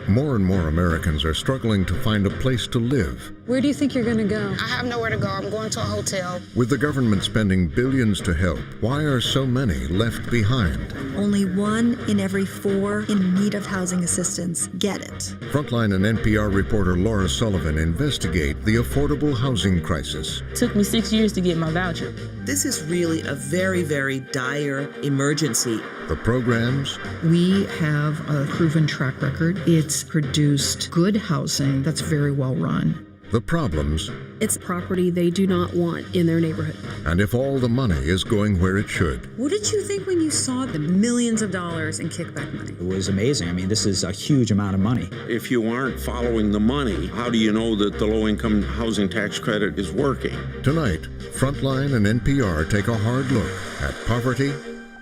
More and more Americans are struggling to find a place to live. Where do you think you're going to go? I have nowhere to go. I'm going to a hotel. With the government spending billions to help, why are so many left behind? Only 1 in every 4 in need of housing assistance get it. Frontline and NPR reporter Laura Sullivan investigate the affordable housing crisis. It took me 6 years to get my voucher. This is really a very, very dire emergency. The programs. We have a proven track record. It's produced good housing that's very well run. The problems. It's property they do not want in their neighborhood. And if all the money is going where it should. What did you think when you saw the millions of dollars in kickback money? It was amazing. I mean, this is a huge amount of money. If you aren't following the money, how do you know that the low-income housing tax credit is working? Tonight, Frontline and NPR take a hard look at poverty,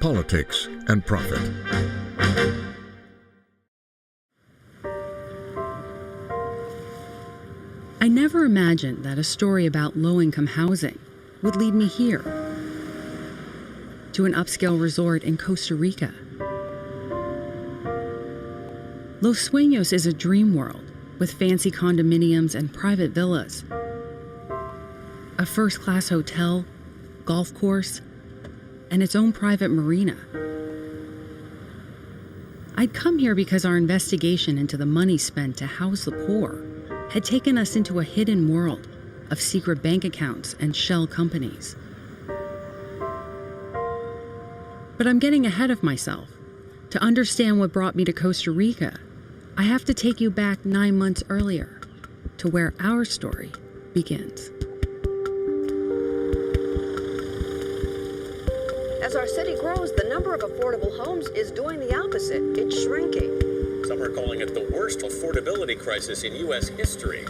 politics, and profit. I never imagined that a story about low-income housing would lead me here, to an upscale resort in Costa Rica. Los Sueños is a dream world with fancy condominiums and private villas, a first-class hotel, golf course, and its own private marina. I'd come here because our investigation into the money spent to house the poor had taken us into a hidden world of secret bank accounts and shell companies. But I'm getting ahead of myself. To understand what brought me to Costa Rica, I have to take you back 9 months earlier to where our story begins. As our city grows, the number of affordable homes is doing the opposite. It's shrinking. Some are calling it the worst affordability crisis in U.S. history.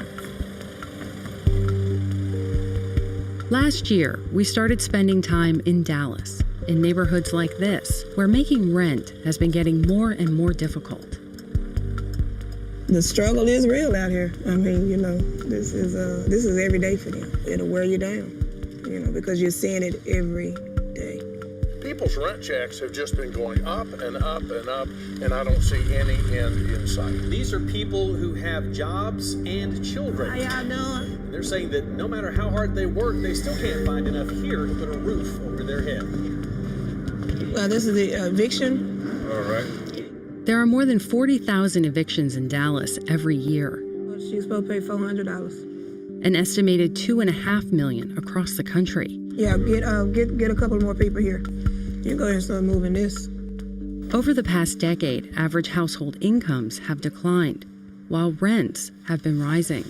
Last year, we started spending time in Dallas, in neighborhoods like this, where making rent has been getting more and more difficult. The struggle is real out here. I mean, you know, this is every day for them. It'll wear you down, you know, because you're seeing it every day. People's rent checks have just been going up and up and up, and I don't see any end in sight. These are people who have jobs and children. How y'all doing? And they're saying that no matter how hard they work, they still can't find enough here to put a roof over their head. This is the eviction. All right. There are more than 40,000 evictions in Dallas every year. Well, she's supposed to pay $400. An estimated 2.5 million across the country. Yeah, get a couple more people here. You go ahead and start moving this. Over the past decade, average household incomes have declined, while rents have been rising.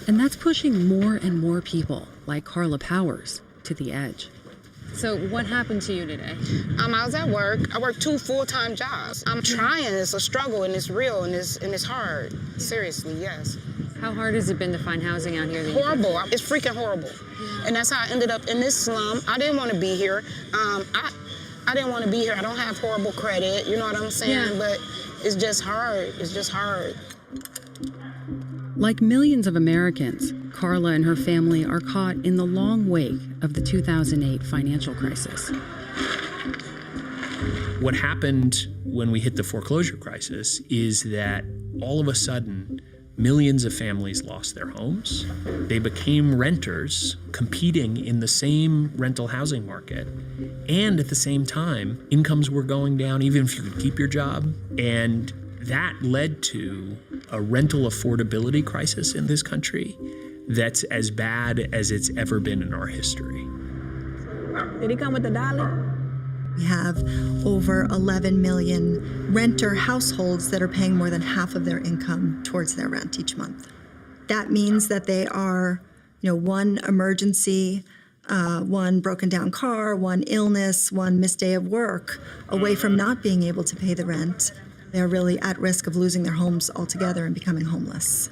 And that's pushing more and more people, like Carla Powers, to the edge. So what happened to you today? I was at work. I work 2 full-time jobs. I'm trying. It's a struggle, and it's real, and it's hard. Seriously, yes. How hard has it been to find housing out here? Horrible. It's freaking horrible. And that's how I ended up in this slum. I didn't want to be here. I didn't want to be here. I don't have horrible credit. You know what I'm saying? Yeah. But it's just hard. It's just hard. Like millions of Americans, Carla and her family are caught in the long wake of the 2008 financial crisis. What happened when we hit the foreclosure crisis is that all of a sudden, millions of families lost their homes. They became renters, competing in the same rental housing market. And at the same time, incomes were going down, even if you could keep your job. And that led to a rental affordability crisis in this country that's as bad as it's ever been in our history. Did he come with the dolly? We have over 11 million renter households that are paying more than half of their income towards their rent each month. That means that they are, one emergency, one broken down car, one illness, one missed day of work away from not being able to pay the rent. They're really at risk of losing their homes altogether and becoming homeless.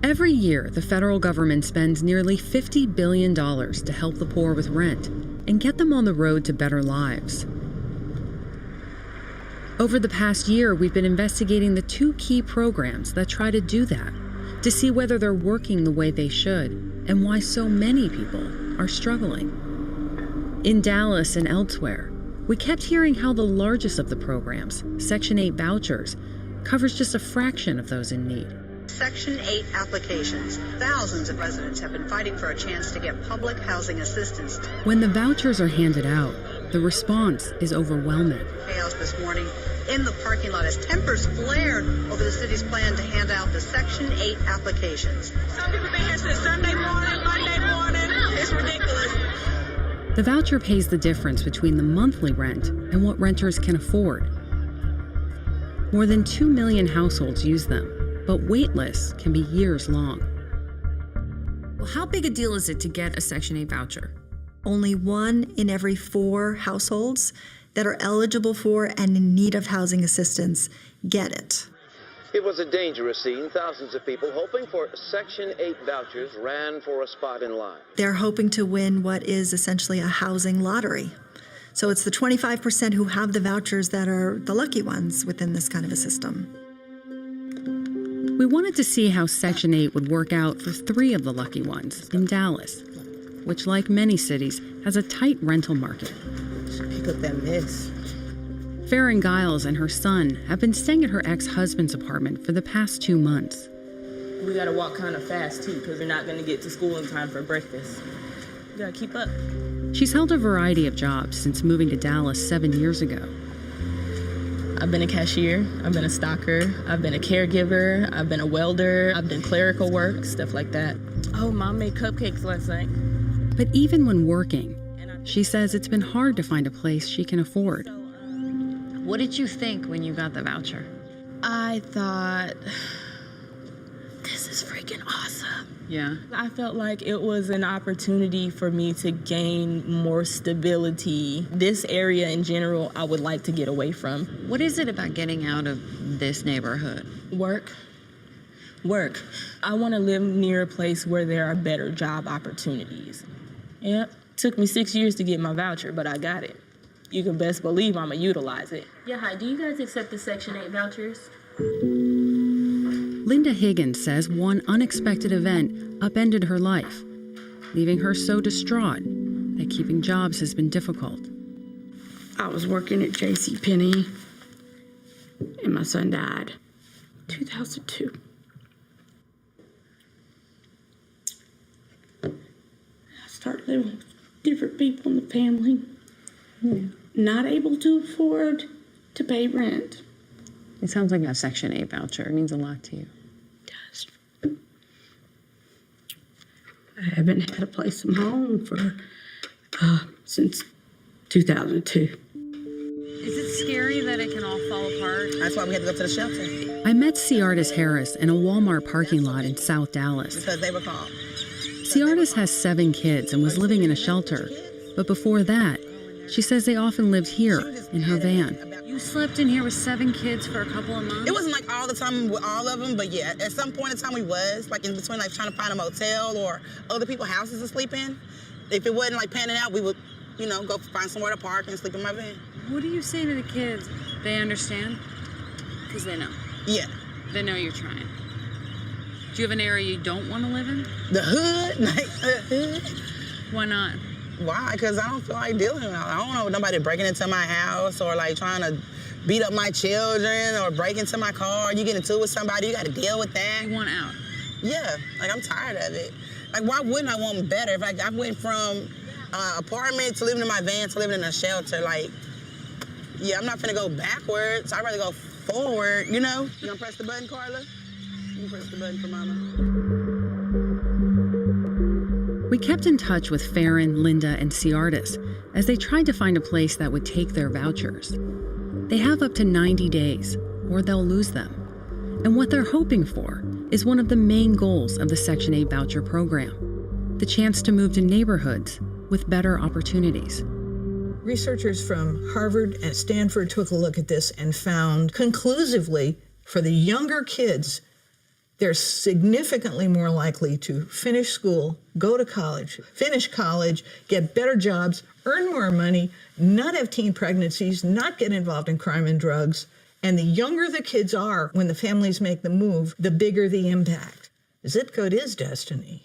Every year, the federal government spends nearly $50 billion to help the poor with rent and get them on the road to better lives. Over the past year, we've been investigating the 2 key programs that try to do that, to see whether they're working the way they should and why so many people are struggling. In Dallas and elsewhere, we kept hearing how the largest of the programs, Section 8 vouchers, covers just a fraction of those in need. Section 8 applications. Thousands of residents have been fighting for a chance to get public housing assistance. When the vouchers are handed out, the response is overwhelming. Chaos this morning in the parking lot as tempers flared over the city's plan to hand out the Section 8 applications. Some people been here since Sunday morning, Monday morning. It's ridiculous. The voucher pays the difference between the monthly rent and what renters can afford. More than 2 million households use them, but wait lists can be years long. Well, how big a deal is it to get a Section 8 voucher? Only 1 in every 4 households that are eligible for and in need of housing assistance get it. It was a dangerous scene. Thousands of people hoping for Section 8 vouchers ran for a spot in line. They're hoping to win what is essentially a housing lottery. So it's the 25% who have the vouchers that are the lucky ones within this kind of a system. We wanted to see how Section 8 would work out for 3 of the lucky ones in Dallas, which, like many cities, has a tight rental market. Pick up that mess. Farron Giles and her son have been staying at her ex-husband's apartment for the past 2 months. We gotta walk kind of fast too, because we're not gonna get to school in time for breakfast. We gotta keep up. She's held a variety of jobs since moving to Dallas 7 years ago. I've been a cashier, I've been a stocker, I've been a caregiver, I've been a welder, I've done clerical work, stuff like that. Oh, Mom made cupcakes last night. But even when working, she says it's been hard to find a place she can afford. What did you think when you got the voucher? I thought, this is freaking awesome. Yeah. I felt like it was an opportunity for me to gain more stability. This area in general, I would like to get away from. What is it about getting out of this neighborhood? Work. I want to live near a place where there are better job opportunities. Yep. Took me 6 years to get my voucher, but I got it. You can best believe I'm gonna utilize it. Yeah, hi, do you guys accept the Section 8 vouchers? Linda Higgins says one unexpected event upended her life, leaving her so distraught that keeping jobs has been difficult. I was working at JCPenney, and my son died. 2002. I started living with different people in the family. Not able to afford to pay rent. It sounds like a Section 8 voucher. It means a lot to you. It does. I haven't had a place of my own for since 2002. Is it scary that it can all fall apart? That's why we had to go to the shelter. I met Ciartis Harris in a Walmart parking lot in South Dallas. Because they were called. Ciartis has 7 kids and was living in a shelter. But before that, she says they often lived here in her van. You slept in here with 7 kids for a couple of months? It wasn't like all the time with all of them, but yeah, at some point in time we was, like in between like trying to find a motel or other people's houses to sleep in. If it wasn't like panning out, we would, go find somewhere to park and sleep in my van. What do you say to the kids? They understand? Because they know. Yeah. They know you're trying. Do you have an area you don't want to live in? The hood? Like, the hood? Why not? Why? Because I don't feel like dealing with it. I don't know nobody breaking into my house or like trying to beat up my children or break into my car. You get into it with somebody, you got to deal with that. You want out? Yeah, like I'm tired of it. Like why wouldn't I want better? If I went from apartment to living in my van to living in a shelter, like, yeah, I'm not finna go backwards. I'd rather go forward, You gonna press the button, Carla? You can press the button for Mama. We kept in touch with Farron, Linda, and Ciartis as they tried to find a place that would take their vouchers. They have up to 90 days, or they'll lose them. And what they're hoping for is one of the main goals of the Section 8 voucher program, the chance to move to neighborhoods with better opportunities. Researchers from Harvard and Stanford took a look at this and found conclusively for the younger kids, they're significantly more likely to finish school, go to college, finish college, get better jobs, earn more money, not have teen pregnancies, not get involved in crime and drugs. And the younger the kids are when the families make the move, the bigger the impact. Zip code is destiny.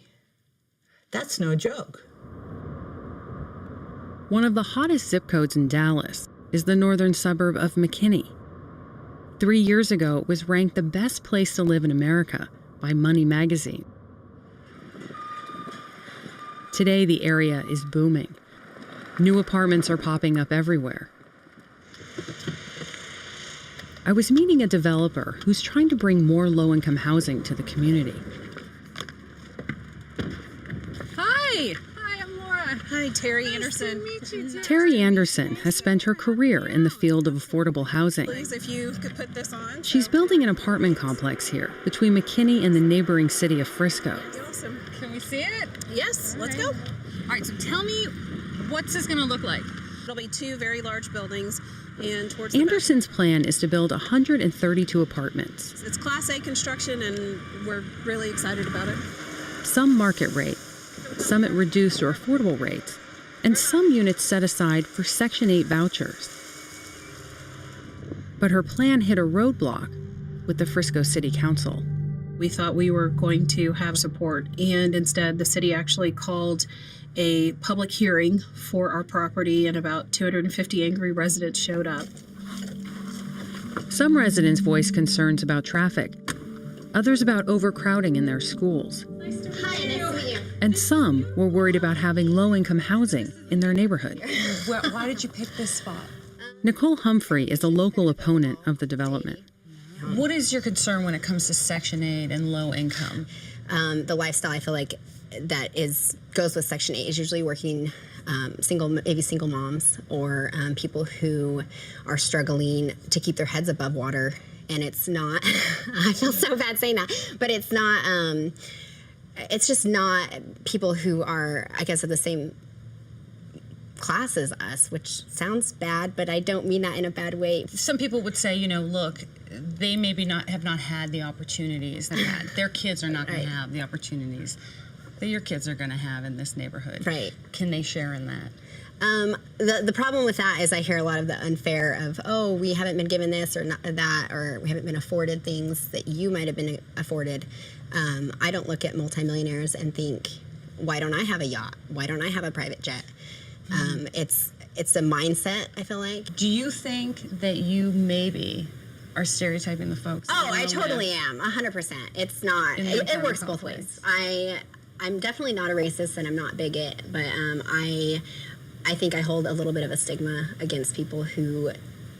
That's no joke. One of the hottest zip codes in Dallas is the northern suburb of McKinney. 3 years ago, it was ranked the best place to live in America by Money magazine. Today, the area is booming. New apartments are popping up everywhere. I was meeting a developer who's trying to bring more low-income housing to the community. Hi, I'm Laura. Hi, Terry Anderson. Nice to meet you, Terry Anderson has spent her career in the field of affordable housing. Please, if you could put this on. She's building an apartment complex here between McKinney and the neighboring city of Frisco. Awesome. Can we see it? Yes, let's go. All right, so tell me, what's this going to look like? It'll be 2 very large buildings, and towards Anderson's plan is to build 132 apartments. It's Class A construction, and we're really excited about it. Some market rate, some at reduced or affordable rates, and some units set aside for Section 8 vouchers. But her plan hit a roadblock with the Frisco City Council. We thought we were going to have support, and instead the city actually called a public hearing for our property, and about 250 angry residents showed up. Some residents voiced concerns about traffic, others about overcrowding in their schools. Hi, nice to meet you. And some were worried about having low-income housing in their neighborhood. Why did you pick this spot? Nicole Humphrey is a local opponent of the development. What is your concern when it comes to Section 8 and low income? The lifestyle, I feel like, goes with Section 8 is usually working single moms or people who are struggling to keep their heads above water. And it's not, I feel so bad saying that, but it's not, it's just not people who are, I guess, of the same class as us, which sounds bad, but I don't mean that in a bad way. Some people would say, look, they maybe have not had the opportunities that their kids are not going to have the opportunities that your kids are going to have in this neighborhood. Right. Can they share in that? The problem with that is I hear a lot of the unfair of, oh, we haven't been given this or not that, or we haven't been afforded things that you might have been afforded. I don't look at multimillionaires and think, why don't I have a yacht? Why don't I have a private jet? It's a mindset, I feel like. Do you think that you maybe are stereotyping the folks? Oh, I totally am, 100%. It's not, it works both ways. I'm definitely not a racist and I'm not bigot, but I think I hold a little bit of a stigma against people who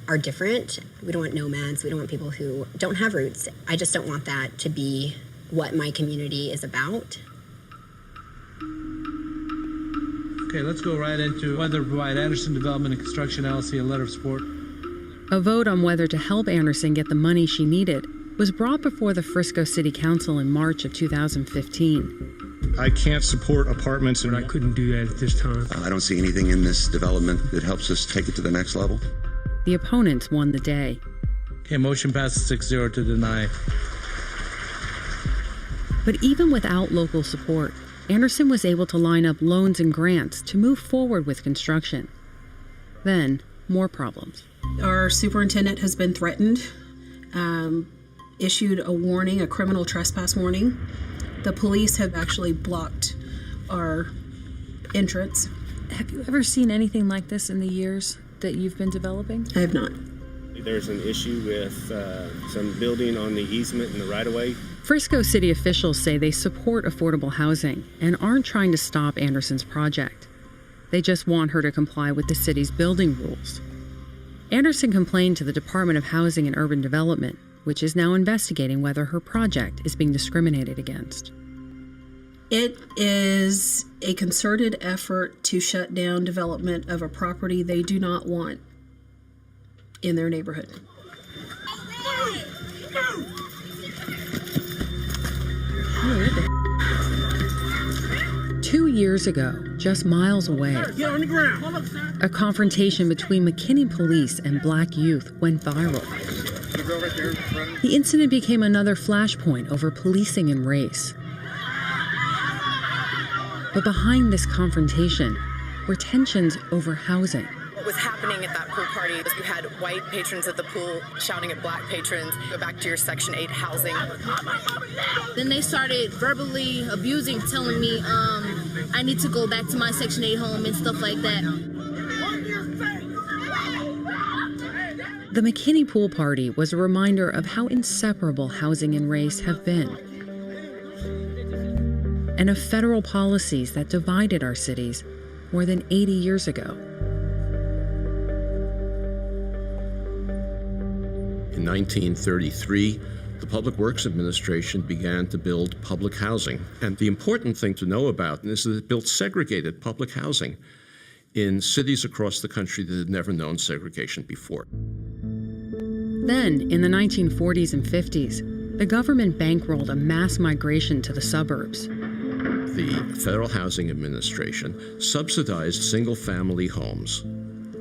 are different. We don't want nomads. We don't want people who don't have roots. I just don't want that to be what my community is about. Okay, let's go right into whether to provide Anderson Development and Construction LLC a letter of support. A vote on whether to help Anderson get the money she needed was brought before the Frisco City Council in March of 2015. I can't support apartments, and I couldn't do that at this time. I don't see anything in this development that helps us take it to the next level. The opponents won the day. Okay, motion passes 6-0 to deny. But even without local support, Anderson was able to line up loans and grants to move forward with construction. Then, more problems. Our superintendent has been threatened, issued a warning, a criminal trespass warning. The police have actually blocked our entrance. Have you ever seen anything like this in the years that you've been developing? I have not. There's an issue with some building on the easement in the right-of-way. Frisco city officials say they support affordable housing and aren't trying to stop Anderson's project. They just want her to comply with the city's building rules. Anderson complained to the Department of Housing and Urban Development, which is now investigating whether her project is being discriminated against. It is a concerted effort to shut down development of a property they do not want in their neighborhood. 2 years ago, just miles away, Get on the ground. a confrontation between McKinney police and black youth went viral. The incident became another flashpoint over policing and race. But behind this confrontation were tensions over housing. What was happening at that pool party is you had white patrons at the pool shouting at black patrons, go back to your Section 8 housing. Then they started verbally abusing, telling me I need to go back to my Section 8 home and stuff like that. The McKinney Pool Party was a reminder of how inseparable housing and race have been, and of federal policies that divided our cities more than 80 years ago. In 1933, the Public Works Administration began to build public housing. And the important thing to know about this is that it built segregated public housing in cities across the country that had never known segregation before. Then, in the 1940s and 50s, the government bankrolled a mass migration to the suburbs. The Federal Housing Administration subsidized single-family homes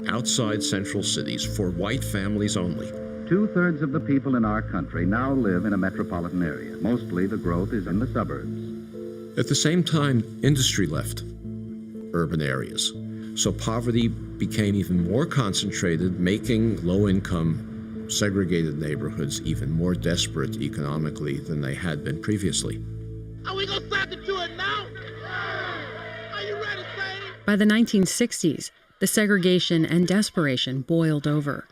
outside central cities for white families only. 2/3 of the people in our country now live in a metropolitan area. Mostly the growth is in the suburbs. At the same time, industry left urban areas. So poverty became even more concentrated, making low-income, segregated neighborhoods even more desperate economically than they had been previously. Are we gonna start to do it now? Are you ready, Sadie? By the 1960s, the segregation and desperation boiled over.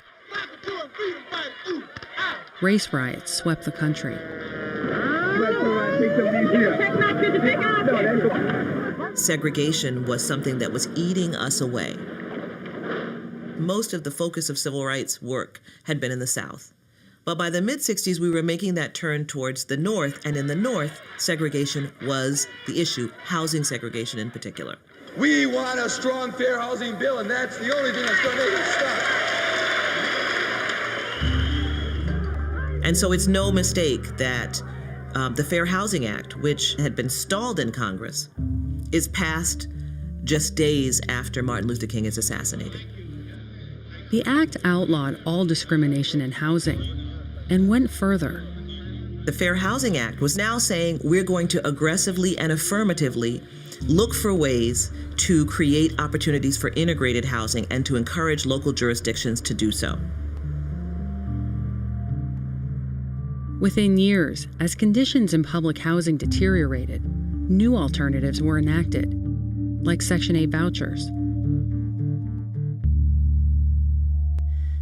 Race riots swept the country. Segregation was something that was eating us away. Most of the focus of civil rights work had been in the South. But by the mid-60s, we were making that turn towards the North, and in the North, segregation was the issue, housing segregation in particular. We want a strong, fair housing bill, and that's the only thing that's going to make it stop. And so it's no mistake that the Fair Housing Act, which had been stalled in Congress, is passed just days after Martin Luther King is assassinated. The act outlawed all discrimination in housing and went further. The Fair Housing Act was now saying we're going to aggressively and affirmatively look for ways to create opportunities for integrated housing and to encourage local jurisdictions to do so. Within years, as conditions in public housing deteriorated, new alternatives were enacted, like Section 8 vouchers.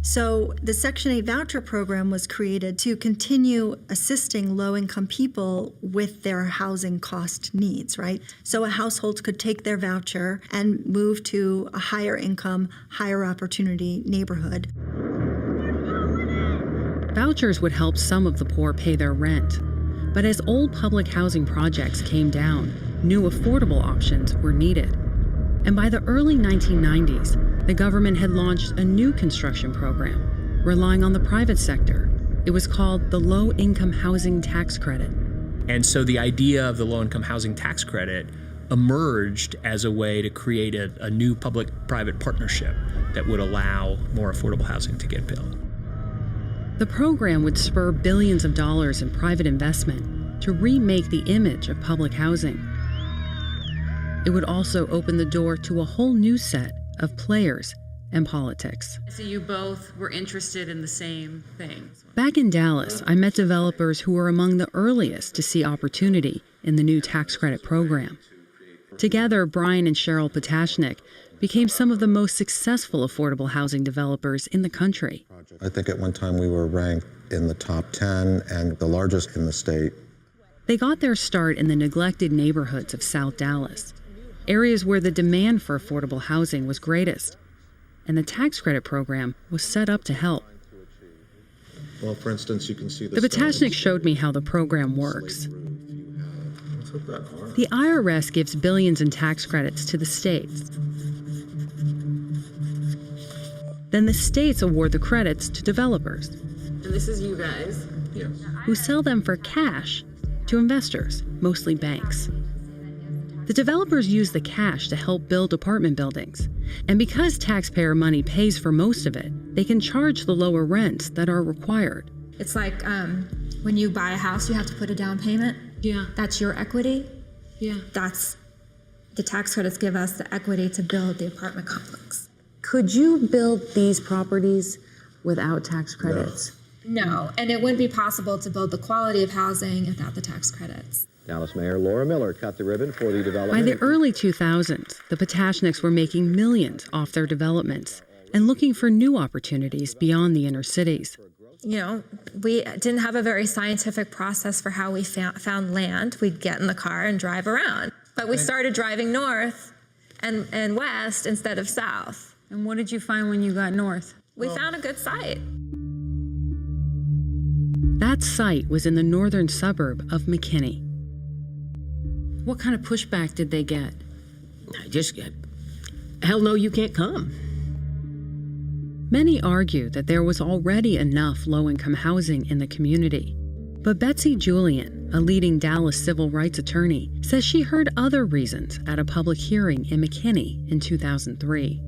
So the Section 8 voucher program was created to continue assisting low-income people with their housing cost needs, right? So a household could take their voucher and move to a higher income, higher opportunity neighborhood. Vouchers would help some of the poor pay their rent. But as old public housing projects came down, new affordable options were needed. And by the early 1990s, the government had launched a new construction program, relying on the private sector. It was called the Low-Income Housing Tax Credit. And so the idea of the Low-Income Housing Tax Credit emerged as a way to create a new public-private partnership that would allow more affordable housing to get built. The program would spur billions of dollars in private investment to remake the image of public housing. It would also open the door to a whole new set of players and politics. So you both were interested in the same things. Back in Dallas, I met developers who were among the earliest to see opportunity in the new tax credit program. Together, Brian and Cheryl Potashnik became some of the most successful affordable housing developers in the country. I think at one time we were ranked in the top 10 and the largest in the state. They got their start in the neglected neighborhoods of South Dallas, areas where the demand for affordable housing was greatest, and the tax credit program was set up to help. Well, for instance, you can see the Potashnik showed me how the program works. The IRS gives billions in tax credits to the states. Then the states award the credits to developers. And this is you guys. Yes. Who sell them for cash to investors, mostly banks. The developers use the cash to help build apartment buildings. And because taxpayer money pays for most of it, they can charge the lower rents that are required. It's like when you buy a house, you have to put a down payment. Yeah. That's your equity. Yeah. That's the tax credits give us the equity to build the apartment complex. Could you build these properties without tax credits? No, and it wouldn't be possible to build the quality of housing without the tax credits. Dallas Mayor Laura Miller cut the ribbon for the development. By the early 2000s, the Potashniks were making millions off their developments and looking for new opportunities beyond the inner cities. You know, we didn't have a very scientific process for how we found land. We'd get in the car and drive around. But we started driving north and west instead of south. And what did you find when you got north? We found a good site. That site was in the northern suburb of McKinney. What kind of pushback did they get? Just, hell no, you can't come. Many argue that there was already enough low-income housing in the community. But Betsy Julian, a leading Dallas civil rights attorney, says she heard other reasons at a public hearing in McKinney in 2003.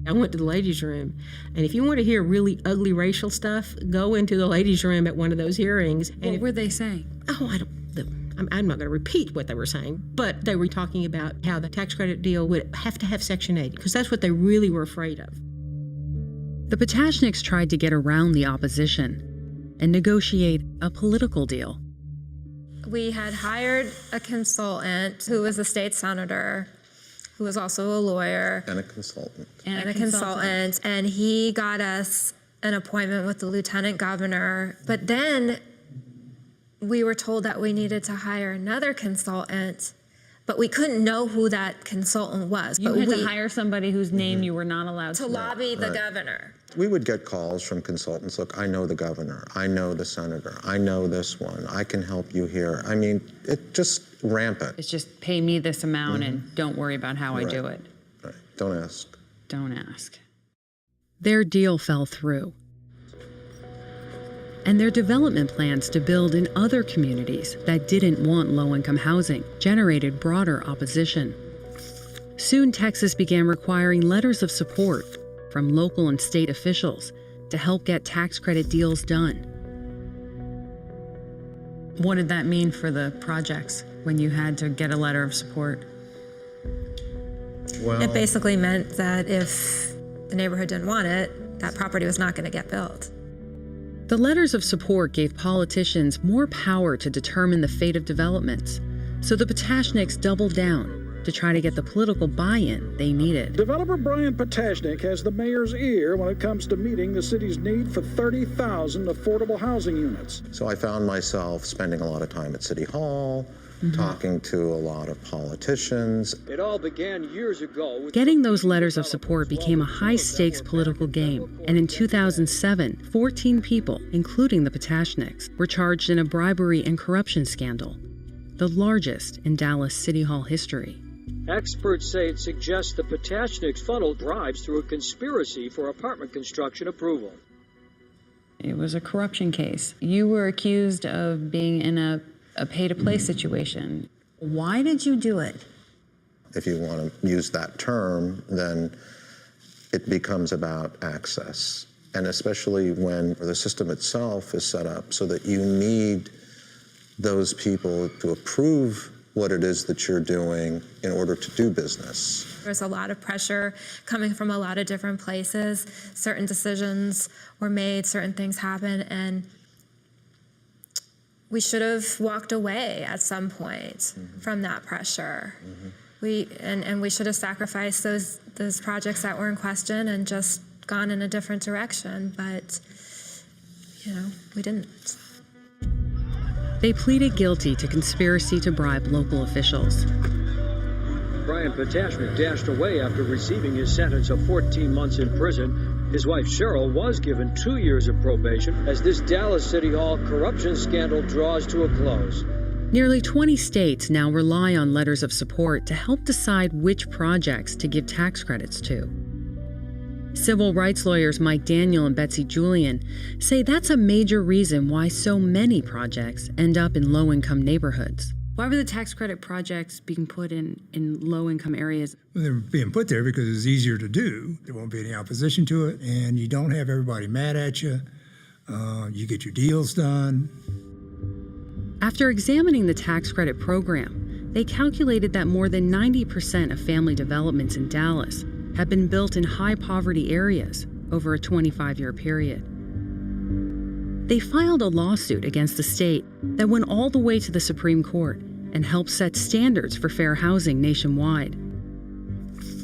I went to the ladies' room, and if you want to hear really ugly racial stuff, go into the ladies' room at one of those hearings. What were they saying? Oh, I'm not going to repeat what they were saying, but they were talking about how the tax credit deal would have to have Section 8, because that's what they really were afraid of. The Potashniks tried to get around the opposition and negotiate a political deal. We had hired a consultant who was a state senator, who was also a lawyer. And a consultant. And he got us an appointment with the lieutenant governor. But then we were told that we needed to hire another consultant, but we couldn't know who that consultant was. You had to hire somebody whose name you were not allowed to lobby the governor. We would get calls from consultants. Look, I know the governor. I know the senator. I know this one. I can help you here. I mean, it's just rampant. It's just pay me this amount and don't worry about how I do it. Right. Don't ask. Don't ask. Their deal fell through. And their development plans to build in other communities that didn't want low-income housing generated broader opposition. Soon, Texas began requiring letters of support from local and state officials to help get tax credit deals done. What did that mean for the projects when you had to get a letter of support? Well, it basically meant that if the neighborhood didn't want it, that property was not going to get built. The letters of support gave politicians more power to determine the fate of developments, so the Potashniks doubled down to try to get the political buy-in they needed. Developer Brian Potashnik has the mayor's ear when it comes to meeting the city's need for 30,000 affordable housing units. So I found myself spending a lot of time at City Hall, talking to a lot of politicians. It all began years ago. Getting those letters of support became a high-stakes political game, and in 2007, 14 people, including the Potashniks, were charged in a bribery and corruption scandal, the largest in Dallas City Hall history. Experts say it suggests the Potashniks funneled bribes through a conspiracy for apartment construction approval. It was a corruption case. You were accused of being in a pay-to-play situation. Why did you do it? If you want to use that term, then it becomes about access. And especially when the system itself is set up so that you need those people to approve what it is that you're doing in order to do business. There's a lot of pressure coming from a lot of different places. Certain decisions were made, certain things happened, and we should have walked away at some point from that pressure. We should have sacrificed those projects that were in question and just gone in a different direction, but we didn't. They pleaded guilty to conspiracy to bribe local officials. Brian Potashnik dashed away after receiving his sentence of 14 months in prison. His wife Cheryl was given 2 years of probation as this Dallas City Hall corruption scandal draws to a close. Nearly 20 states now rely on letters of support to help decide which projects to give tax credits to. Civil rights lawyers Mike Daniel and Betsy Julian say that's a major reason why so many projects end up in low-income neighborhoods. Why were the tax credit projects being put in low-income areas? Well, they're being put there because it's easier to do. There won't be any opposition to it, and you don't have everybody mad at you. You get your deals done. After examining the tax credit program, they calculated that more than 90% of family developments in Dallas have been built in high-poverty areas over a 25-year period. They filed a lawsuit against the state that went all the way to the Supreme Court and helped set standards for fair housing nationwide.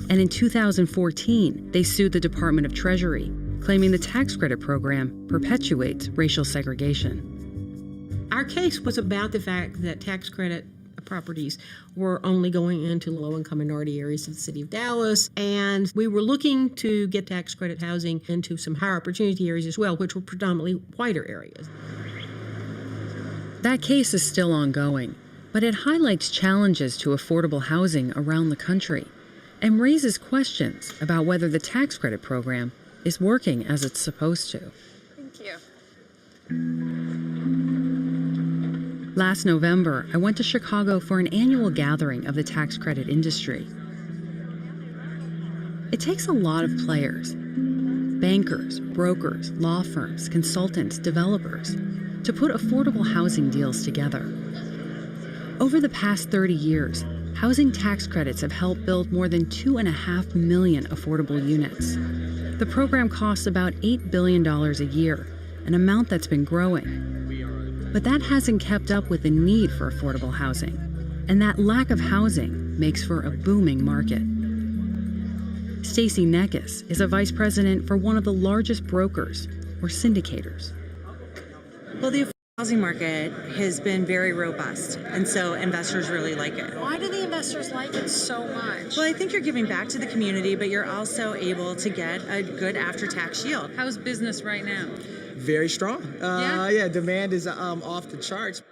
And in 2014, they sued the Department of Treasury, claiming the tax credit program perpetuates racial segregation. Our case was about the fact that tax credit properties were only going into low-income minority areas of the city of Dallas, and we were looking to get tax credit housing into some higher opportunity areas as well, which were predominantly whiter areas. That case is still ongoing, but it highlights challenges to affordable housing around the country and raises questions about whether the tax credit program is working as it's supposed to. Thank you. Last November, I went to Chicago for an annual gathering of the tax credit industry. It takes a lot of players, bankers, brokers, law firms, consultants, developers, to put affordable housing deals together. Over the past 30 years, housing tax credits have helped build more than 2.5 million affordable units. The program costs about $8 billion a year, an amount that's been growing. But that hasn't kept up with the need for affordable housing, and that lack of housing makes for a booming market. Stacy Neckes is a vice president for one of the largest brokers, or syndicators. Well, the housing market has been very robust, and so investors really like it. Why do the investors like it so much? Well, I think you're giving back to the community, but you're also able to get a good after-tax yield. How's business right now? Very strong. Yeah, demand is off the charts.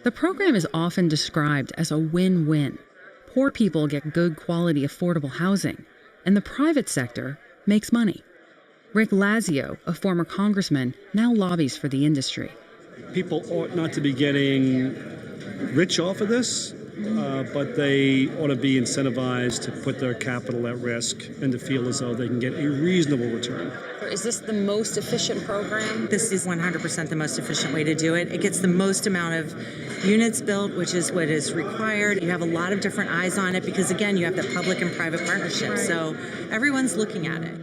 The program is often described as a win-win. Poor people get good quality affordable housing, and the private sector makes money. Rick Lazio, a former congressman, now lobbies for the industry. People ought not to be getting rich off of this, but they ought to be incentivized to put their capital at risk and to feel as though they can get a reasonable return. Is this the most efficient program? This is 100% the most efficient way to do it. It gets the most amount of units built, which is what is required. You have a lot of different eyes on it because, again, you have the public and private partnership. Right. So everyone's looking at it.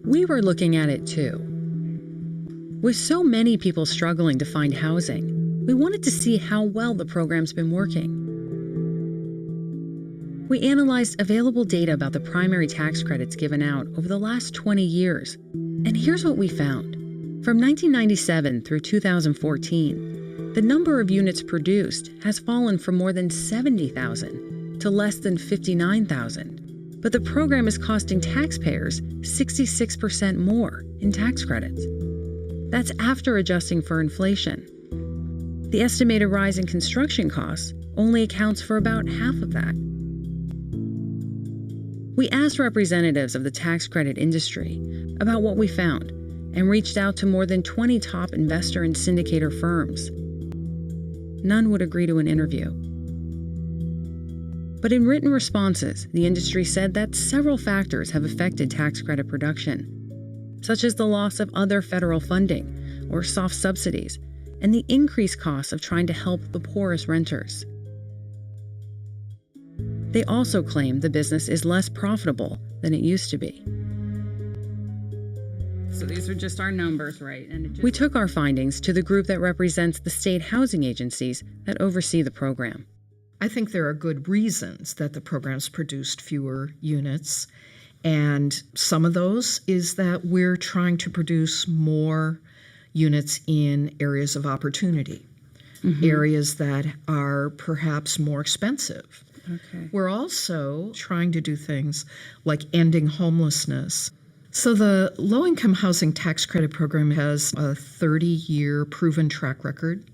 We were looking at it too. With so many people struggling to find housing, we wanted to see how well the program's been working. We analyzed available data about the primary tax credits given out over the last 20 years, and here's what we found. From 1997 through 2014, the number of units produced has fallen from more than 70,000 to less than 59,000, but the program is costing taxpayers 66% more in tax credits. That's after adjusting for inflation. The estimated rise in construction costs only accounts for about half of that. We asked representatives of the tax credit industry about what we found and reached out to more than 20 top investor and syndicator firms. None would agree to an interview. But in written responses, the industry said that several factors have affected tax credit production, such as the loss of other federal funding or soft subsidies, and the increased costs of trying to help the poorest renters. They also claim the business is less profitable than it used to be. So these are just our numbers, right? And we took our findings to the group that represents the state housing agencies that oversee the program. I think there are good reasons that the program's produced fewer units, and some of those is that we're trying to produce more units in areas of opportunity, areas that are perhaps more expensive. Okay. We're also trying to do things like ending homelessness. So the low-income housing tax credit program has a 30-year proven track record,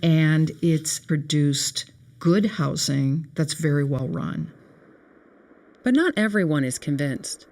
and it's produced good housing that's very well run. But not everyone is convinced.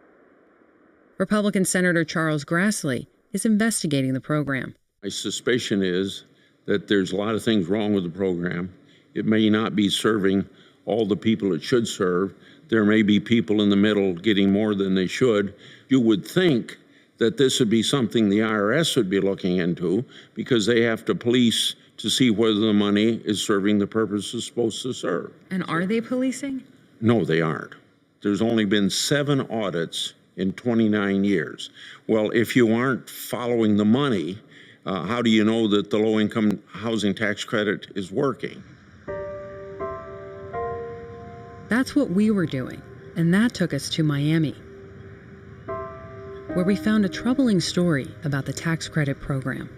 Republican Senator Charles Grassley is investigating the program. My suspicion is that there's a lot of things wrong with the program. It may not be serving all the people it should serve. There may be people in the middle getting more than they should. You would think that this would be something the IRS would be looking into because they have to police to see whether the money is serving the purpose it's supposed to serve. And are they policing? No, they aren't. There's only been 7 audits in 29 years. Well, if you aren't following the money, how do you know that the low-income housing tax credit is working? That's what we were doing, and that took us to Miami, where we found a troubling story about the tax credit program.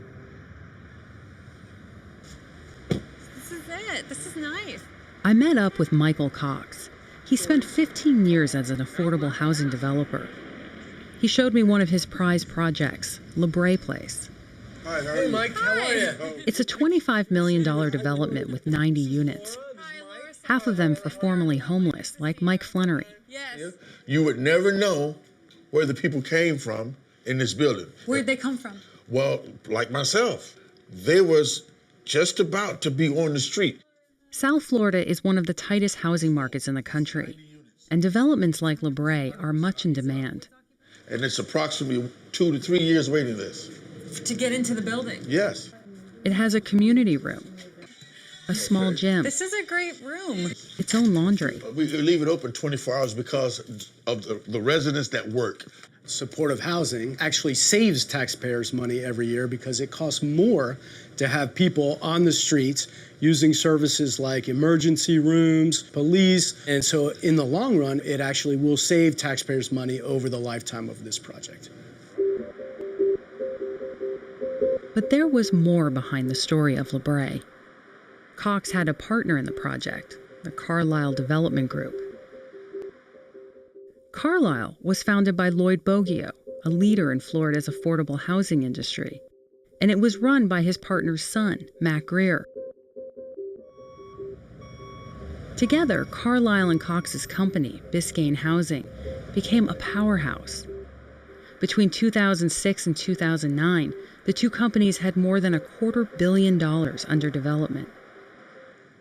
This is it. This is nice. I met up with Michael Cox. He spent 15 years as an affordable housing developer. He showed me one of his prized projects, La Brea Place. Hi, how are you? Mike, how are you? It's a $25 million development with 90 units, half of them for formerly homeless, like Mike Flannery. You would never know where the people came from in this building. Where'd they come from? Well, like myself, they was just about to be on the street. South Florida is one of the tightest housing markets in the country, and developments like La Brea are much in demand. And it's approximately 2 to 3 years waiting list. To get into the building. Yes. It has a community room, a small gym, This is a great room. its own laundry. We leave it open 24 hours because of the residents that work. Supportive housing actually saves taxpayers money every year because it costs more to have people on the streets using services like emergency rooms, police. And so in the long run, it actually will save taxpayers money over the lifetime of this project. But there was more behind the story of La Brea. Cox had a partner in the project, the Carlyle Development Group. Carlyle was founded by Lloyd Boggio, a leader in Florida's affordable housing industry, and it was run by his partner's son, Matt Greer. Together, Carlyle and Cox's company, Biscayne Housing, became a powerhouse. Between 2006 and 2009, the two companies had more than $250 million under development.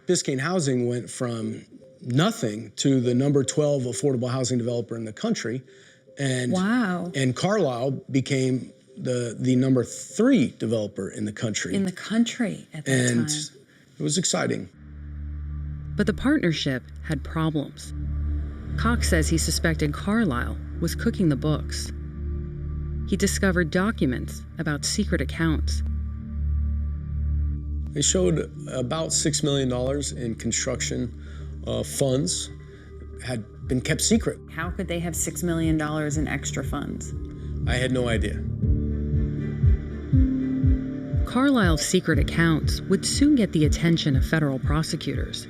Biscayne Housing went from nothing to the number 12 affordable housing developer in the country. And, Wow. And Carlyle became the number 3 developer in the country. In the country at that And time. it was exciting. But the partnership had problems. Cox says he suspected Carlyle was cooking the books. He discovered documents about secret accounts. They showed about $6 million in construction funds had been kept secret. How could they have $6 million in extra funds? I had no idea. Carlyle's secret accounts would soon get the attention of federal prosecutors.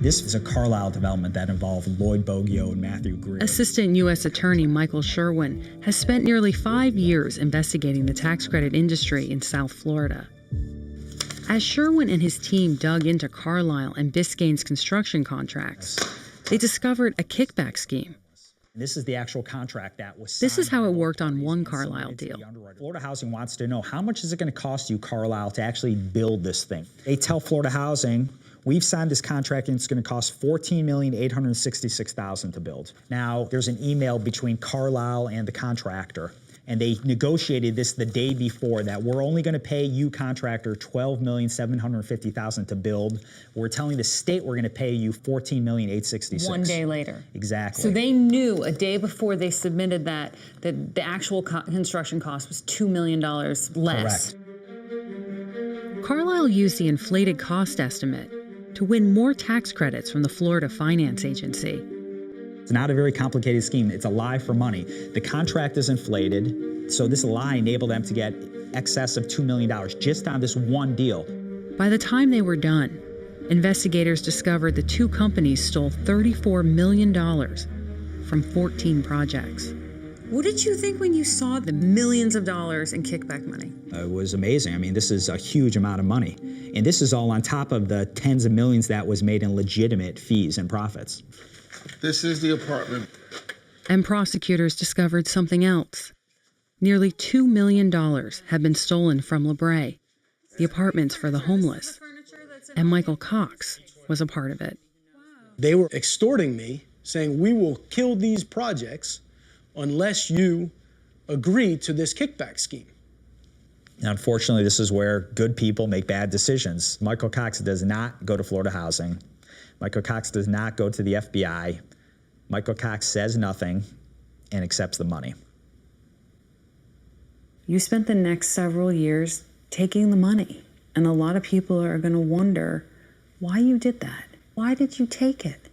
This is a Carlyle development that involved Lloyd Boggio and Matthew Greer. Assistant U.S. Attorney Michael Sherwin has spent nearly 5 years investigating the tax credit industry in South Florida. As Sherwin and his team dug into Carlyle and Biscayne's construction contracts, they discovered a kickback scheme. This is the actual contract that was signed. This is how it worked on one Carlyle deal. Florida Housing wants to know, how much is it going to cost you, Carlyle, to actually build this thing? They tell Florida Housing, we've signed this contract and it's going to cost $14,866,000 to build. Now, there's an email between Carlyle and the contractor, and they negotiated this the day before that we're only going to pay you, contractor, $12,750,000 to build. We're telling the state we're going to pay you $14,866,000. 1 day later. Exactly. So they knew a day before they submitted that the actual construction cost was $2 million less. Correct. Carlyle used the inflated cost estimate to win more tax credits from the Florida Finance Agency. It's not a very complicated scheme. It's a lie for money. The contract is inflated, so this lie enabled them to get excess of $2 million just on this one deal. By the time they were done, investigators discovered the two companies stole $34 million from 14 projects. What did you think when you saw the millions of dollars in kickback money? It was amazing. I mean, this is a huge amount of money. And this is all on top of the tens of millions that was made in legitimate fees and profits. This is the apartment. And prosecutors discovered something else. Nearly $2 million had been stolen from La Brea, the apartments for the homeless. And Michael Cox was a part of it. They were extorting me, saying, we will kill these projects unless you agree to this kickback scheme. Now, unfortunately, this is where good people make bad decisions. Michael Cox does not go to Florida Housing. Michael Cox does not go to the FBI. Michael Cox says nothing and accepts the money. You spent the next several years taking the money, and a lot of people are going to wonder why you did that. Why did you take it?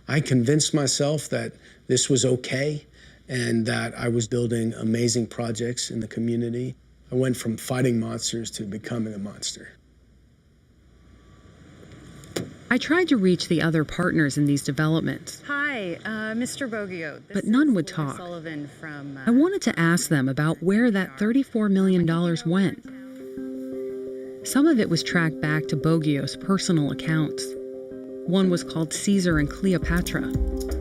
I convinced myself that this was okay and that I was building amazing projects in the community. I went from fighting monsters to becoming a monster. I tried to reach the other partners in these developments, Hi, Mr. Boggio. but none would talk. Sullivan from. I wanted to ask them about where that $34 million went. Some of it was tracked back to Boggio's personal accounts. One was called Caesar and Cleopatra.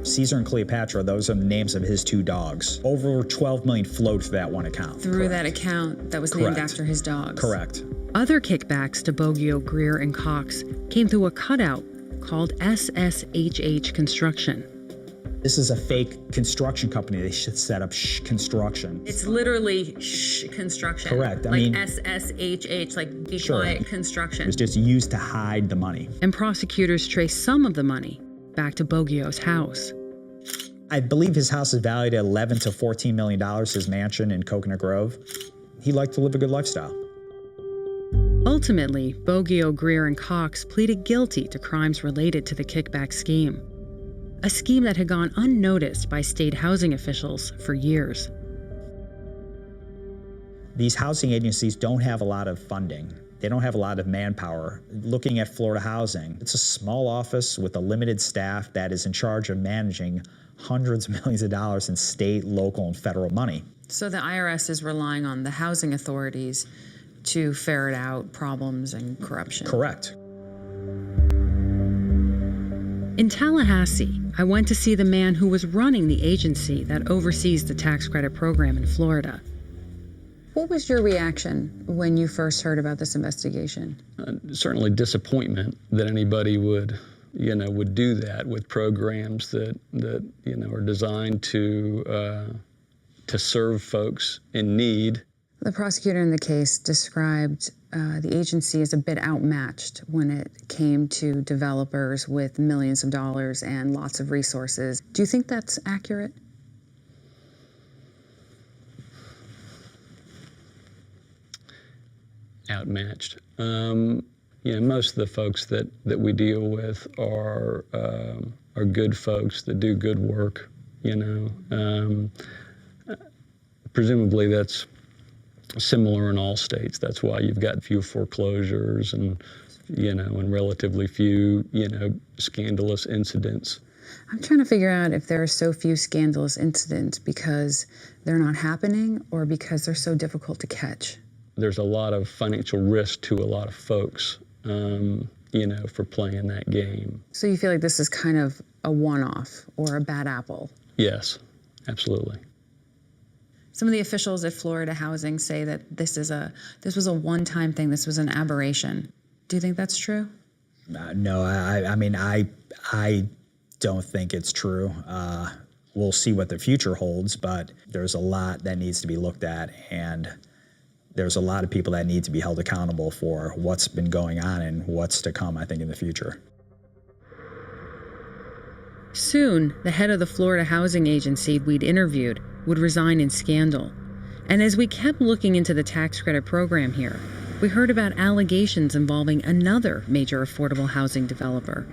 Caesar and Cleopatra, those are the names of his two dogs. Over 12 million flowed through that one account. Through that account that was named after his dogs. Correct. Other kickbacks to Boggio, Greer, and Cox came through a cutout called SSHH Construction. This is a fake construction company. They should set up construction. It's literally construction. Correct. I like mean, SSHH, like be Sure. quiet construction. It was just used to hide the money. And prosecutors traced some of the money back to Boggio's house. I believe his house is valued at $11 to $14 million, his mansion in Coconut Grove. He liked to live a good lifestyle. Ultimately, Boggio, Greer, and Cox pleaded guilty to crimes related to the kickback scheme, a scheme that had gone unnoticed by state housing officials for years. These housing agencies don't have a lot of funding. They don't have a lot of manpower. Looking at Florida Housing, it's a small office with a limited staff that is in charge of managing hundreds of millions of dollars in state, local, and federal money. So the IRS is relying on the housing authorities to ferret out problems and corruption. Correct. In Tallahassee, I went to see the man who was running the agency that oversees the tax credit program in Florida. What was your reaction when you first heard about this investigation? Certainly disappointment that anybody would do that with programs that are designed to serve folks in need. The prosecutor in the case described the agency as a bit outmatched when it came to developers with millions of dollars and lots of resources. Do you think that's accurate? Outmatched. Most of the folks that we deal with are good folks that do good work. Presumably that's similar in all states. That's why you've got few foreclosures and relatively few scandalous incidents. I'm trying to figure out if there are so few scandalous incidents because they're not happening or because they're so difficult to catch. There's a lot of financial risk to a lot of folks, for playing that game. So you feel like this is kind of a one-off or a bad apple? Yes, absolutely. Some of the officials at Florida Housing say that this was a one-time thing. This was an aberration. Do you think that's true? No, I don't think it's true. We'll see what the future holds, but there's a lot that needs to be looked at, and there's a lot of people that need to be held accountable for what's been going on and what's to come, I think, in the future. Soon, the head of the Florida Housing Agency we'd interviewed would resign in scandal. And as we kept looking into the tax credit program here, we heard about allegations involving another major affordable housing developer.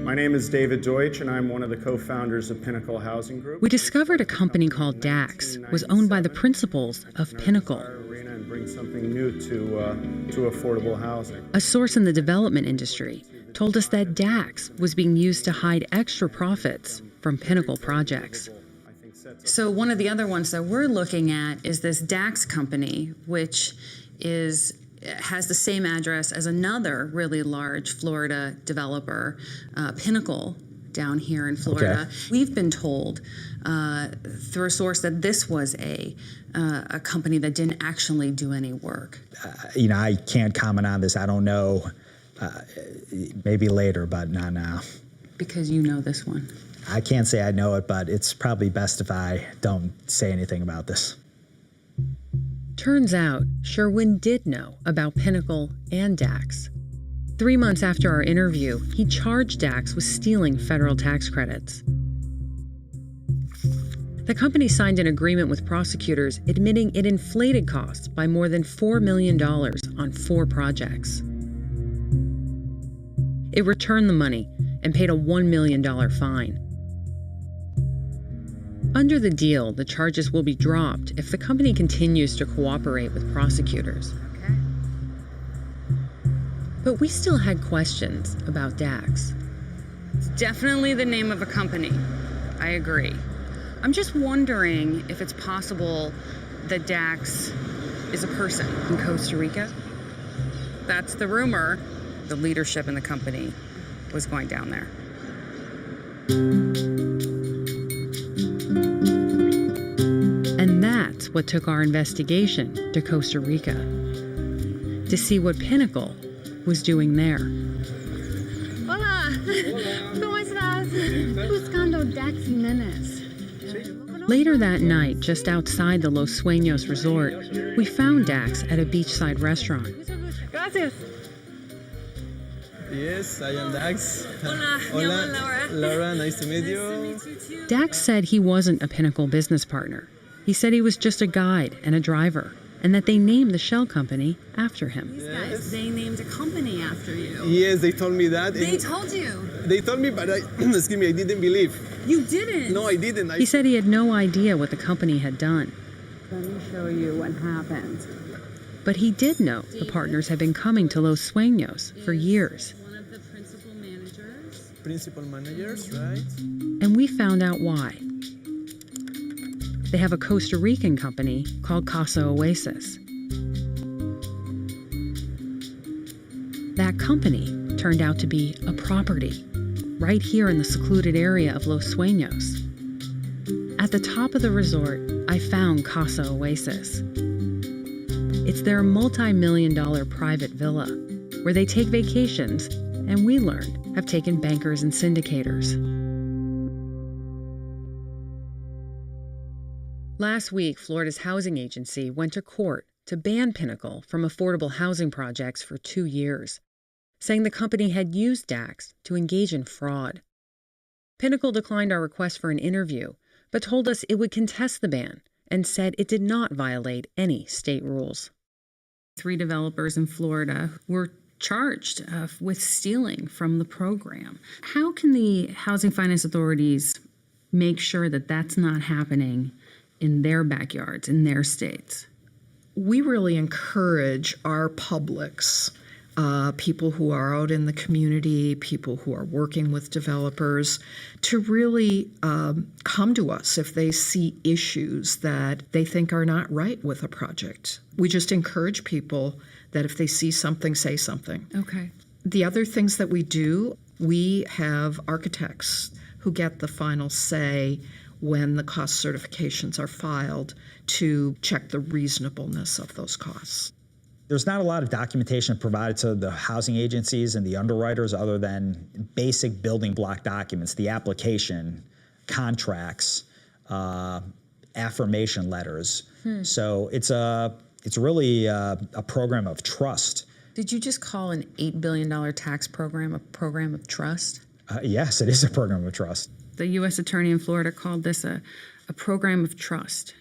My name is David Deutsch, and I'm one of the co-founders of Pinnacle Housing Group. We discovered a company called DAX was owned by the principals of Pinnacle, And bring something new to affordable housing. a source in the development industry told us that DAX was being used to hide extra profits from Pinnacle projects. So one of the other ones that we're looking at is this DAX company, which has the same address as another really large Florida developer, Pinnacle, down here in Florida. Okay. We've been told through a source that this was a company that didn't actually do any work. I can't comment on this. I don't know. Maybe later, but not now. Because you know this one. I can't say I know it, but it's probably best if I don't say anything about this. Turns out, Sherwin did know about Pinnacle and DAX. 3 months after our interview, he charged DAX with stealing federal tax credits. The company signed an agreement with prosecutors admitting it inflated costs by more than $4 million on 4 projects. it returned the money and paid a $1 million fine. Under the deal, the charges will be dropped if the company continues to cooperate with prosecutors. Okay. But we still had questions about Dax. It's definitely the name of a company. I agree. I'm just wondering if it's possible that Dax is a person in Costa Rica. That's the rumor. The leadership in the company was going down there. And that's what took our investigation to Costa Rica, to see what Pinnacle was doing there. Hola. ¿Cómo estás? Buscando Dax Jimenez. Later that night, just outside the Los Sueños resort, we found Dax at a beachside restaurant. Gracias. Yes, I am Dax. Hola, Hola, Laura. Laura, nice to meet you. Nice to meet you too. Dax said he wasn't a Pinnacle business partner. He said he was just a guide and a driver, and that they named the shell company after him. These guys, they named a company after you. Yes, they told me that. They told you. They told me, but excuse me, I didn't believe. You didn't? No, I didn't. He said he had no idea what the company had done. Let me show you what happened. But he did know the partners had been coming to Los Sueños for years. One of the principal managers. Principal managers, right? And we found out why. They have a Costa Rican company called Casa Oasis. That company turned out to be a property right here in the secluded area of Los Sueños. At the top of the resort, I found Casa Oasis. It's their multi-million-dollar private villa where they take vacations, and we learned have taken bankers and syndicators. Last week, Florida's housing agency went to court to ban Pinnacle from affordable housing projects for 2 years, saying the company had used Dax to engage in fraud. Pinnacle declined our request for an interview, but told us it would contest the ban and said it did not violate any state rules. 3 developers in Florida were charged with stealing from the program. How can the housing finance authorities make sure that that's not happening in their backyards, in their states? We really encourage our publics, people who are out in the community, people who are working with developers, to really come to us if they see issues that they think are not right with a project. We just encourage people that if they see something, say something. Okay. The other things that we do, we have architects who get the final say when the cost certifications are filed to check the reasonableness of those costs. There's not a lot of documentation provided to the housing agencies and the underwriters other than basic building block documents, the application, contracts, affirmation letters. So it's really a program of trust. Did you just call an $8 billion tax program a program of trust? Yes, it is a program of trust. The U.S. Attorney in Florida called this a program of trust.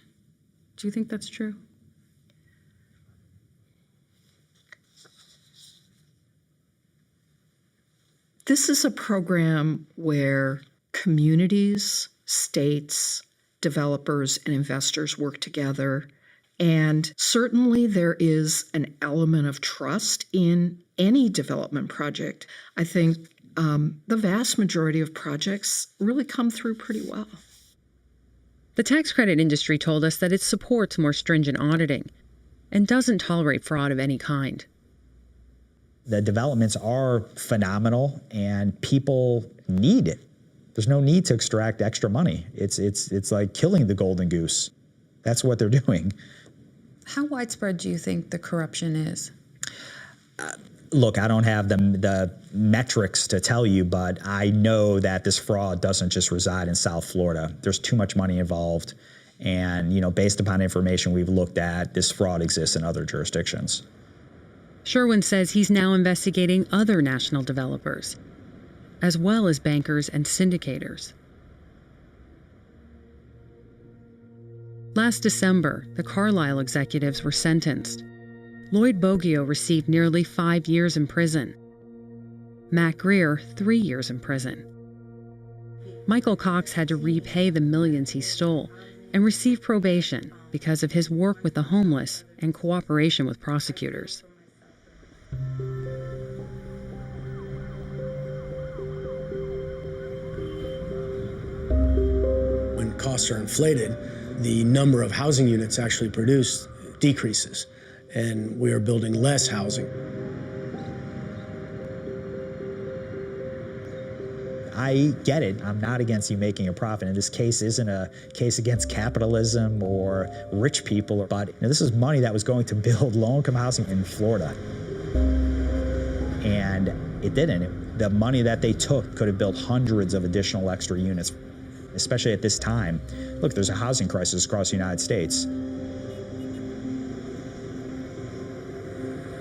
Do you think that's true? This is a program where communities, states, developers, and investors work together. And certainly there is an element of trust in any development project. I think the vast majority of projects really come through pretty well. The tax credit industry told us that it supports more stringent auditing and doesn't tolerate fraud of any kind. The developments are phenomenal, and people need it. There's no need to extract extra money. It's like killing the golden goose. That's what they're doing. How widespread do you think the corruption is? Look, I don't have the metrics to tell you, but I know that this fraud doesn't just reside in South Florida. There's too much money involved. And, based upon information we've looked at, this fraud exists in other jurisdictions. Sherwin says he's now investigating other national developers, as well as bankers and syndicators. Last December, the Carlyle executives were sentenced. Lloyd Boggio received nearly 5 years in prison. Matt Greer 3 years in prison. Michael Cox had to repay the millions he stole and receive probation because of his work with the homeless and cooperation with prosecutors. When costs are inflated, the number of housing units actually produced decreases, and we are building less housing. I get it. I'm not against you making a profit. And this case isn't a case against capitalism or rich people, but this is money that was going to build low-income housing in Florida. And it didn't. The money that they took could have built hundreds of additional extra units, especially at this time. Look, there's a housing crisis across the United States.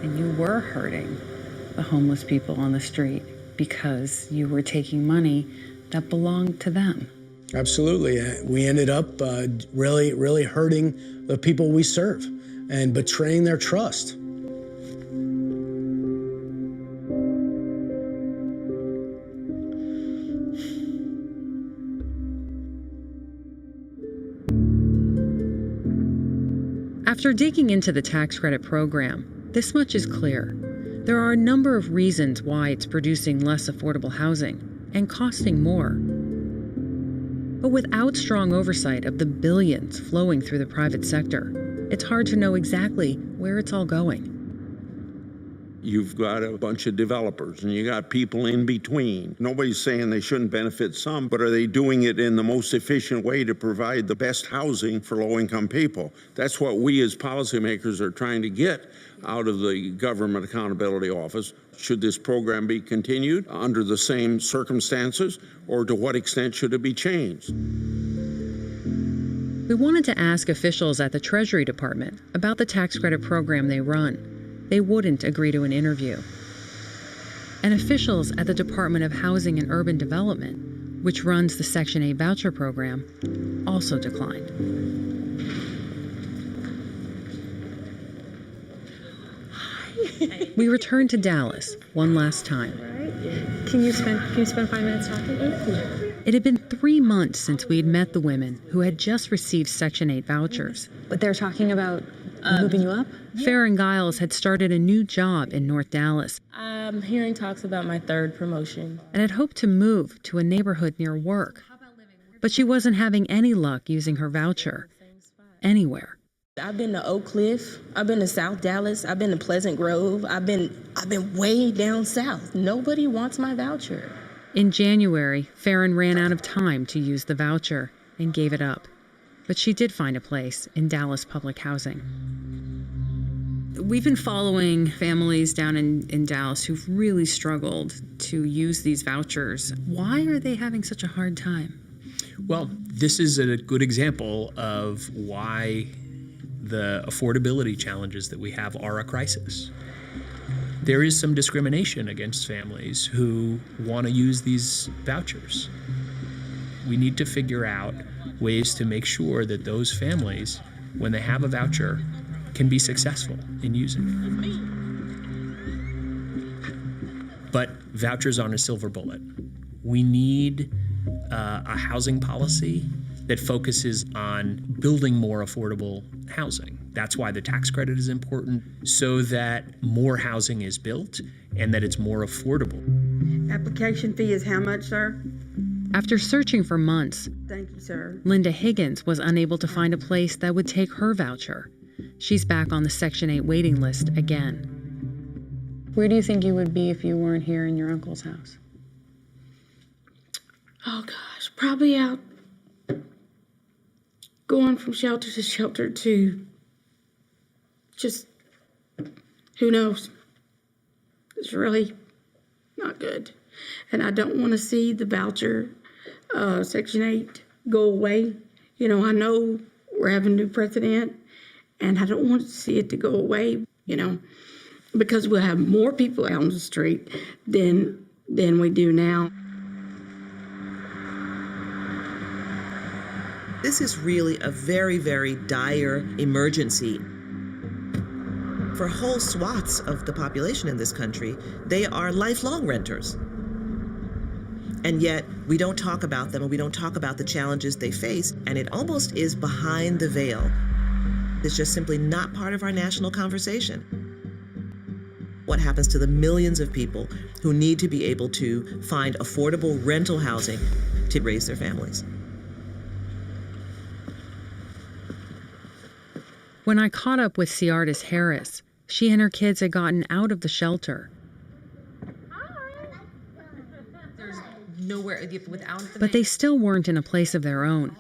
And you were hurting the homeless people on the street because you were taking money that belonged to them. Absolutely. We ended up really hurting the people we serve and betraying their trust. After digging into the tax credit program, this much is clear. There are a number of reasons why it's producing less affordable housing and costing more. But without strong oversight of the billions flowing through the private sector, it's hard to know exactly where it's all going. You've got a bunch of developers and you got people in between. Nobody's saying they shouldn't benefit some, but are they doing it in the most efficient way to provide the best housing for low-income people? That's what we as policymakers are trying to get out of the Government Accountability Office. Should this program be continued under the same circumstances, or to what extent should it be changed? We wanted to ask officials at the Treasury Department about the tax credit program they run. They wouldn't agree to an interview. And officials at the Department of Housing and Urban Development, which runs the Section 8 voucher program, also declined. We returned to Dallas one last time. Can you spend 5 minutes talking? It had been 3 months since we had met the women who had just received Section 8 vouchers. But they're talking about moving you up? Farron Giles had started a new job in North Dallas. I'm hearing talks about my 3rd promotion. And had hoped to move to a neighborhood near work. But she wasn't having any luck using her voucher anywhere. I've been to Oak Cliff. I've been to South Dallas. I've been to Pleasant Grove. I've been way down south. Nobody wants my voucher. In January, Farron ran out of time to use the voucher and gave it up. But she did find a place in Dallas public housing. We've been following families down in Dallas who've really struggled to use these vouchers. Why are they having such a hard time? Well, this is a good example of why the affordability challenges that we have are a crisis. There is some discrimination against families who want to use these vouchers. We need to figure out ways to make sure that those families, when they have a voucher, can be successful in using it. But vouchers aren't a silver bullet. We need a housing policy that focuses on building more affordable housing. That's why the tax credit is important, so that more housing is built and that it's more affordable. Application fee is how much, sir? After searching for months, Thank you, sir. Linda Higgins was unable to find a place that would take her voucher. She's back on the Section 8 waiting list again. Where do you think you would be if you weren't here in your uncle's house? Oh, gosh, probably out going from shelter to shelter to just, who knows? It's really not good. And I don't want to see the voucher, Section 8, go away. You know, I know we're having a new president, and I don't want to see it to go away, you know, because we'll have more people out on the street than we do now. This is really a very, very dire emergency. for whole swaths of the population in this country, they are lifelong renters. And yet, we don't talk about them, and we don't talk about the challenges they face, and it almost is behind the veil. It's just simply not part of our national conversation. What happens to the millions of people who need to be able to find affordable rental housing to raise their families? When I caught up with Ciardis Harris, she and her kids had gotten out of the shelter. Nowhere without the But they still weren't in a place of their own.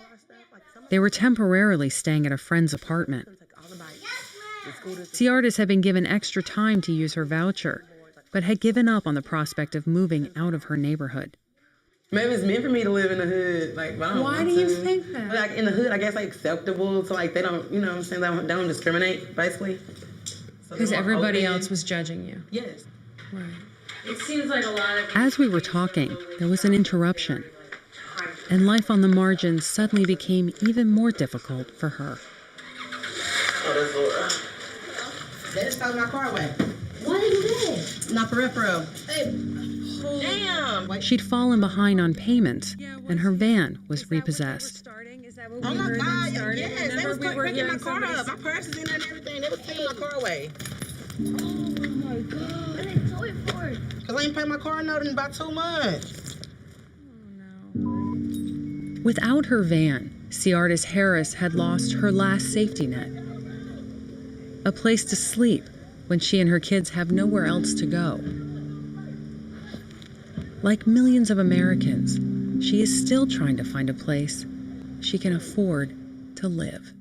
They were temporarily staying at a friend's apartment. Ciardis had been given extra time to use her voucher, but had given up on the prospect of moving out of her neighborhood. Maybe it's meant for me to live in the hood. Like, but I don't Why want do you to. think that? Like in the hood, I guess like acceptable. So like they don't, you know what I'm saying? They don't discriminate, basically. So Because they're more everybody open. else was judging you. Yes. Right. It seems like a lot of. As we were talking, there was an interruption, and life on the margins suddenly became even more difficult for her. They just stole my car away. Why did you do that? Not peripheral. Damn. She'd fallen behind on payments, and her van was repossessed. Oh my God, yes. They was picking my car up. My purse is in there and everything. They was taking my car away. Oh my God. What did they do it for? Because I ain't paid my car note in about 2 months. Without her van, Ciardis Harris had lost her last safety net. A place to sleep when she and her kids have nowhere else to go. Like millions of Americans, she is still trying to find a place she can afford to live.